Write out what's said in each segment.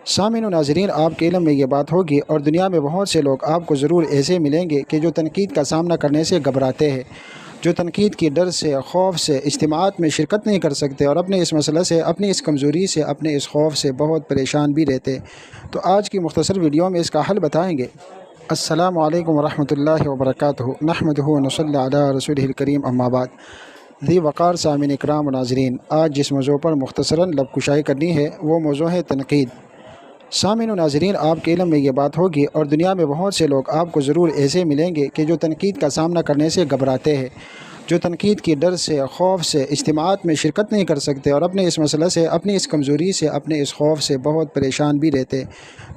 سامعین و ناظرین، آپ کے علم میں یہ بات ہوگی اور دنیا میں بہت سے لوگ آپ کو ضرور ایسے ملیں گے کہ جو تنقید کا سامنا کرنے سے گھبراتے ہیں، جو تنقید کی ڈر سے، خوف سے اجتماعات میں شرکت نہیں کر سکتے اور اپنے اس مسئلے سے، اپنی اس کمزوری سے، اپنے اس خوف سے بہت پریشان بھی رہتے۔ تو آج کی مختصر ویڈیو میں اس کا حل بتائیں گے۔ السلام علیکم ورحمۃ اللہ وبرکاتہ، نحمدہ و نصلی علی رسولہ الکریم، اما بعد۔ ذی وقار سامعین اکرام و ناظرین، آج جس موضوع پر مختصراً لب کشائی کرنی ہے وہ موضوع ہے تنقید۔ سامعین و ناظرین، آپ کے علم میں یہ بات ہوگی اور دنیا میں بہت سے لوگ آپ کو ضرور ایسے ملیں گے کہ جو تنقید کا سامنا کرنے سے گھبراتے ہیں، جو تنقید کی ڈر سے، خوف سے اجتماعات میں شرکت نہیں کر سکتے اور اپنے اس مسئلے سے، اپنی اس کمزوری سے، اپنے اس خوف سے بہت پریشان بھی رہتے۔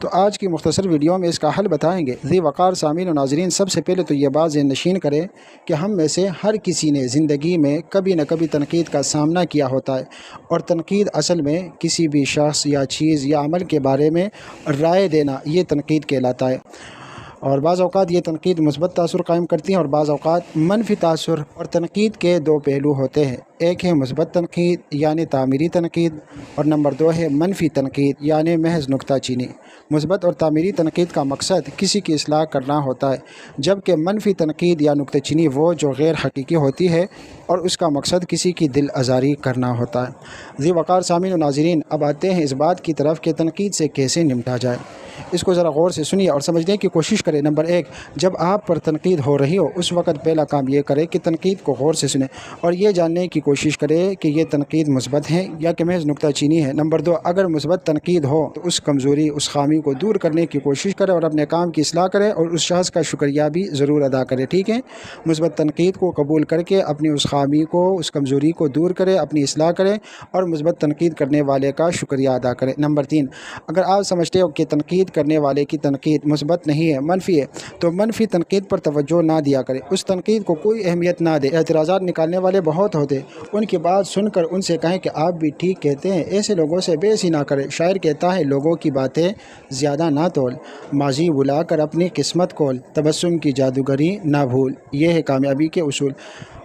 تو آج کی مختصر ویڈیو میں اس کا حل بتائیں گے۔ ذی وقار سامعین و ناظرین، سب سے پہلے تو یہ بات ذہن نشین کریں کہ ہم میں سے ہر کسی نے زندگی میں کبھی نہ کبھی تنقید کا سامنا کیا ہوتا ہے، اور تنقید اصل میں کسی بھی شخص یا چیز یا عمل کے بارے میں رائے دینا، یہ تنقید کہلاتا ہے۔ اور بعض اوقات یہ تنقید مثبت تاثر قائم کرتی ہیں اور بعض اوقات منفی تاثر۔ اور تنقید کے دو پہلو ہوتے ہیں، ایک ہے مثبت تنقید یعنی تعمیری تنقید، اور نمبر دو ہے منفی تنقید یعنی محض نکتہ چینی۔ مثبت اور تعمیری تنقید کا مقصد کسی کی اصلاح کرنا ہوتا ہے، جبکہ منفی تنقید یا نکتہ چینی وہ جو غیر حقیقی ہوتی ہے اور اس کا مقصد کسی کی دل آزاری کرنا ہوتا ہے۔ ذی وقار سامعین و ناظرین، اب آتے ہیں اس بات کی طرف کہ تنقید سے کیسے نمٹا جائے۔ اس کو ذرا غور سے سنیے اور سمجھنے کی کوشش کریں۔ نمبر ایک، جب آپ پر تنقید ہو رہی ہو اس وقت پہلا کام یہ کرے کہ تنقید کو غور سے سنیں اور یہ جاننے کی کوشش کرے کہ یہ تنقید مثبت ہے یا کہ محض نکتہ چینی ہے۔ نمبر دو، اگر مثبت تنقید ہو تو اس کمزوری، اس خامی کو دور کرنے کی کوشش کرے اور اپنے کام کی اصلاح کرے اور اس شخص کا شکریہ بھی ضرور ادا کرے، ٹھیک ہے؟ مثبت تنقید کو قبول کر کے اپنی اس خامی کو، اس کمزوری کو دور کرے، اپنی اصلاح کرے اور مثبت تنقید کرنے والے کا شکریہ ادا کرے۔ نمبر تین، اگر آپ سمجھتے ہو کہ تنقید کرنے والے کی تنقید مثبت نہیں ہے، منفی ہے، تو منفی تنقید پر توجہ نہ دیا کرے، اس تنقید کو کوئی اہمیت نہ دے۔ اعتراضات نکالنے والے بہت ہوتے، ان کی بات سن کر ان سے کہیں کہ آپ بھی ٹھیک کہتے ہیں، ایسے لوگوں سے بحث ہی نہ کرے۔ شاعر کہتا ہے، لوگوں کی باتیں زیادہ نہ تول، ماضی بلا کر اپنی قسمت کھول، تبسم کی جادوگری نہ بھول۔ یہ ہے کامیابی کے اصول۔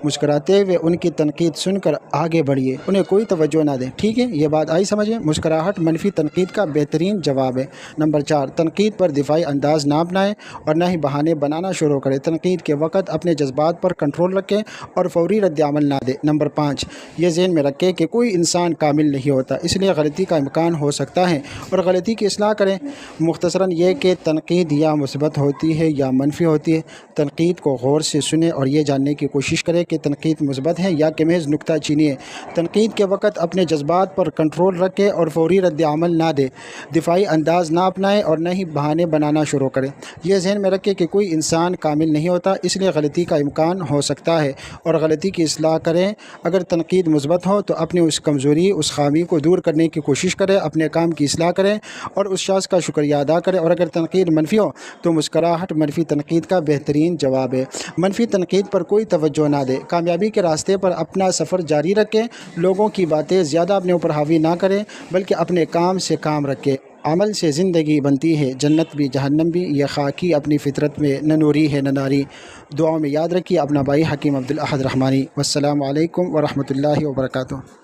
مسکراتے ہوئے ان کی تنقید سن کر آگے بڑھیے، انہیں کوئی توجہ نہ دیں، ٹھیک ہے؟ یہ بات آئی سمجھیں؟ مسکراہٹ منفی تنقید کا بہترین جواب ہے۔ نمبر چار، تنقید پر دفاعی انداز نہ اپنائیں اور نہ ہی بہانے بنانا شروع کریں۔ تنقید کے وقت اپنے جذبات پر کنٹرول رکھیں اور فوری رد عمل نہ دیں۔ نمبر پانچ، یہ ذہن میں رکھیں کہ کوئی انسان کامل نہیں ہوتا، اس لیے غلطی کا امکان ہو سکتا ہے اور غلطی کی اصلاح کریں۔ مختصراً یہ کہ تنقید یا مثبت ہوتی ہے یا منفی ہوتی ہے، تنقید کو غور سے سنیں اور یہ جاننے کی کوشش کریں کہ تنقید مثبت ہے یا کہ محض نکتہ چینی ہے۔ تنقید کے وقت اپنے جذبات پر کنٹرول رکھیں اور فوری رد عمل نہ دیں، دفاعی انداز نہ اپنائیں اور نہ ہی بہانے بنانا شروع کریں۔ یہ ذہن میں رکھیں کہ کوئی انسان کامل نہیں ہوتا، اس لیے غلطی کا امکان ہو سکتا ہے اور غلطی کی اصلاح کریں۔ اگر تنقید مثبت ہو تو اپنی اس کمزوری، اس خامی کو دور کرنے کی کوشش کریں، اپنے کام کی اصلاح کریں اور اس شخص کا شکریہ ادا کریں، اور اگر تنقید منفی ہو تو مسکراہٹ منفی تنقید کا بہترین جواب ہے۔ منفی تنقید پر کوئی توجہ نہ دیں، کامیابی کے راستے پر اپنا سفر جاری رکھیں۔ لوگوں کی باتیں زیادہ اپنے اوپر حاوی نہ کریں بلکہ اپنے کام سے کام رکھیں۔ عمل سے زندگی بنتی ہے، جنت بھی جہنم بھی، یہ خاکی اپنی فطرت میں نہ نوری ہے نہ ناری۔ دعاؤں میں یاد رکھیے اپنا بھائی حکیم عبدالاحد رحمانی۔ والسلام علیکم ورحمۃ اللہ وبرکاتہ۔